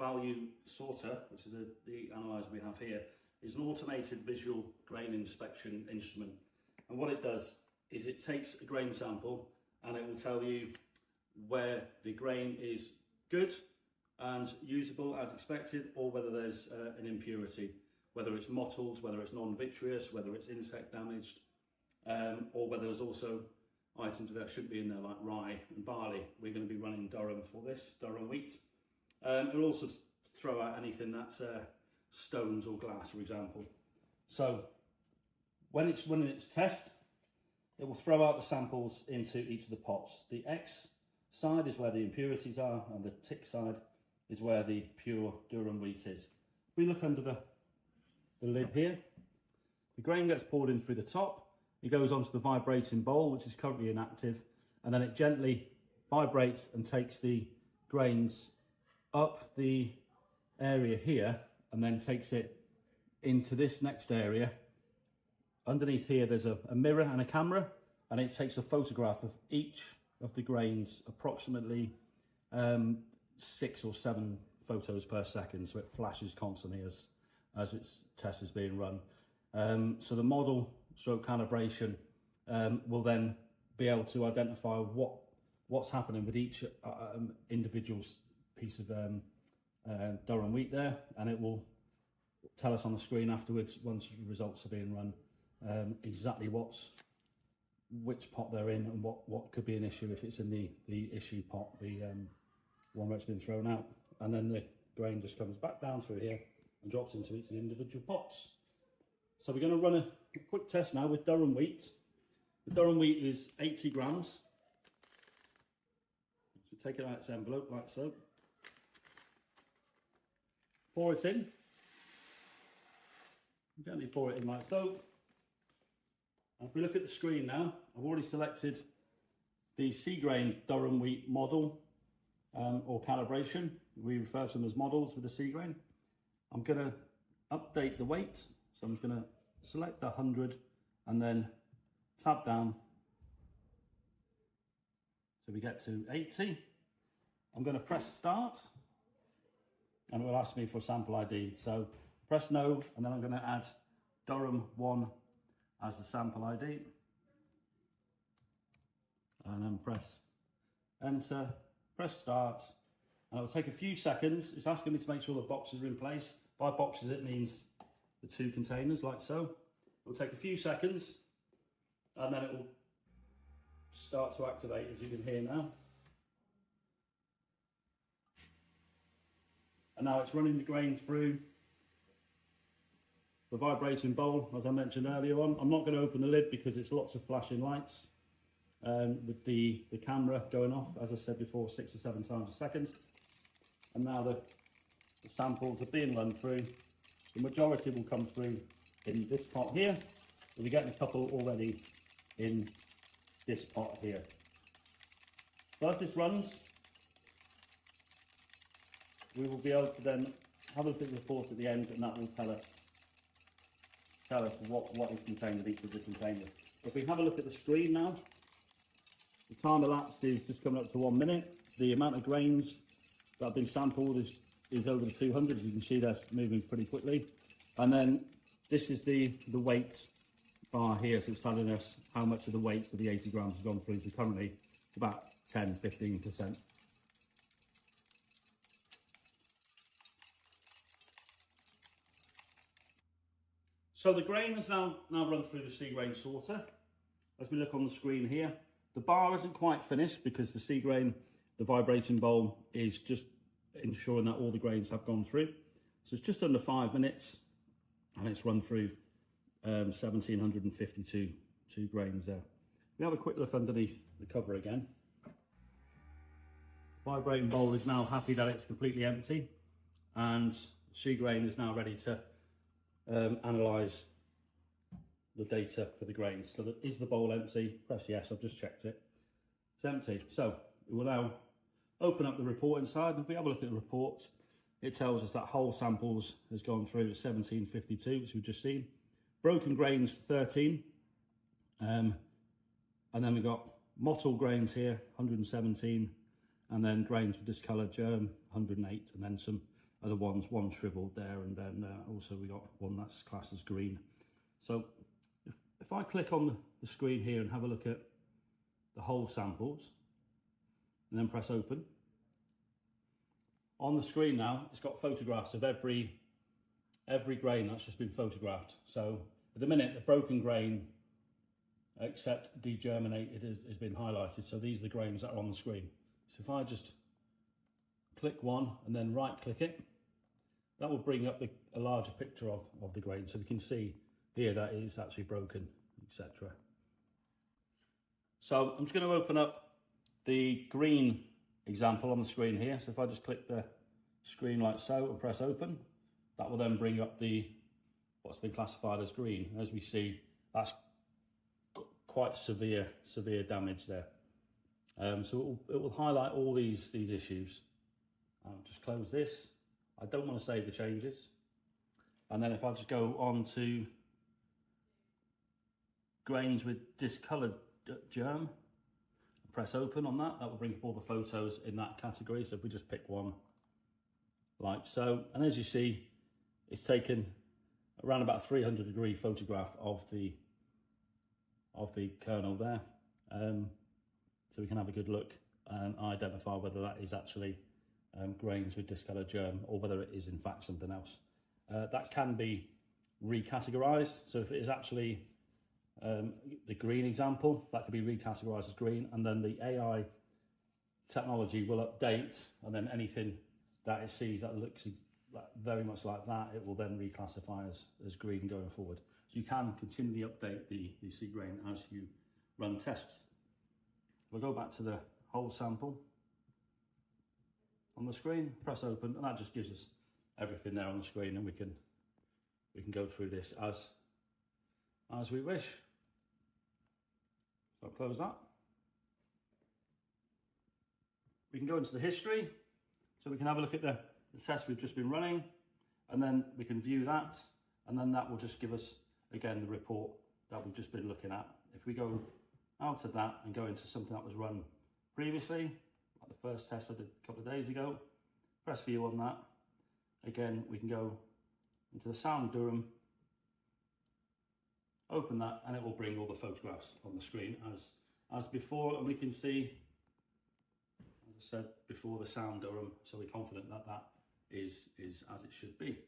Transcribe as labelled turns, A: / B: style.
A: value sorter, which is the analyzer we have here, is an automated visual grain inspection instrument. And what it does is it takes a grain sample and it will tell you where the grain is good and usable as expected, or whether there's an impurity, whether it's mottled, whether it's non-vitreous, whether it's insect damaged, or whether there's also items that shouldn't be in there, like rye and barley. We're going to be running Durham for this, Durham wheat. It will also throw out anything that's stones or glass, for example. So when it's running its test, it will throw out the samples into each of the pots. The X side is where the impurities are, and the tick side is where the pure Durham wheat is. If we look under the lid here, the grain gets poured in through the top. It goes onto the vibrating bowl, which is currently inactive, and then it gently vibrates and takes the grains up the area here, and then takes it into this next area. Underneath here there's a mirror and a camera, and it takes a photograph of each of the grains, approximately 6 or 7 photos per second, so it flashes constantly as its test is being run. So the model stroke calibration will then be able to identify what's happening with each individual piece of Durham wheat there, and it will tell us on the screen afterwards, once the results are being run, exactly which pot they're in and what could be an issue if it's in the issue pot, the one where it's been thrown out. And then the grain just comes back down through here and drops into each of the individual pots. So we're going to run a quick test now with Durham wheat. The Durham wheat is 80 grams. So take it out of its envelope like so. Pour it in. Gently pour it in like so. And if we look at the screen now, I've already selected the Cgrain Durham wheat model or calibration. We refer to them as models with the Cgrain. I'm going to update the weight. So I'm just going to select the 100 and then tab down so we get to 80. I'm going to press start and it will ask me for a sample ID. So press no, and then I'm going to add Durham 1 as the sample ID. And then press enter, press start, and it will take a few seconds. It's asking me to make sure the boxes are in place. By boxes it means the 2 containers, like so. It will take a few seconds and then it will start to activate, as you can hear now. And now it's running the grain through the vibrating bowl, as I mentioned earlier on. I'm not going to open the lid because it's lots of flashing lights with the camera going off, as I said before, 6 or 7 times a second. And now the samples are being run through. The majority will come through in this pot here. We'll be getting a couple already in this pot here. So as this runs, we will be able to then have a look at the report at the end, and that will tell us what is contained in each of the containers. If we have a look at the screen now, the time elapsed is just coming up to 1 minute. The amount of grains that have been sampled is over the 200. As you can see, that's moving pretty quickly. And then this is the weight bar here, so it's telling us how much of the weight of the 80 grams has gone through. So currently it's about 10–15%. So the grain has now run through the Cgrain sorter. As we look on the screen here, the bar isn't quite finished because the Cgrain, the vibrating bowl, is just ensuring that all the grains have gone through. So it's just under 5 minutes and it's run through 1,752 grains there. We have a quick look underneath the cover again. Vibrating bowl is now happy that it's completely empty, and Cgrain is now ready to analyse the data for the grains. So is the bowl empty? Press yes, I've just checked it. It's empty. So it will now open up the report inside. If we have a look at the report, it tells us that whole samples has gone through 1,752, which we've just seen. Broken grains 13, and then we've got mottled grains here 117, and then grains with discoloured germ 108, and then some are the ones, one shriveled there, and then also we got one that's classed as green. So if I click on the screen here and have a look at the whole samples and then press open, on the screen now it's got photographs of every grain that's just been photographed. So at the minute the broken grain except degerminated has been highlighted, so these are the grains that are on the screen. So if I just click one and then right click it, that will bring up a larger picture of the grain, so we can see here that it is actually broken, etc. So I'm just going to open up the green example on the screen here. So if I just click the screen like so and press open, that will then bring up what's been classified as green. As we see, that's quite severe damage there. So it will highlight all these issues. I'll just close this. I don't want to save the changes. And then if I just go on to grains with discoloured germ, press open on that, that will bring up all the photos in that category. So if we just pick one like so, and as you see, it's taken around about 300-degree photograph of the kernel there. So we can have a good look and identify whether that is actually grains with discoloured germ or whether it is in fact something else. That can be recategorized. So if it is actually the green example, that could be recategorized as green, and then the AI technology will update, and then anything that it sees that looks very much like that, it will then reclassify as green going forward. So you can continually update the Cgrain as you run tests. We'll go back to the whole sample on the screen, press open, and that just gives us everything there on the screen, and we can go through this as we wish. So I'll close that. We can go into the history, so we can have a look at the test we've just been running, and then we can view that, and then that will just give us again the report that we've just been looking at. If we go out of that and go into something that was run previously, like the first test I did a couple of days ago, press view on that. Again, we can go into the sound Durham, open that, and it will bring all the photographs on the screen as before, and we can see, as I said before, the sound Durham, so we're confident that that is as it should be.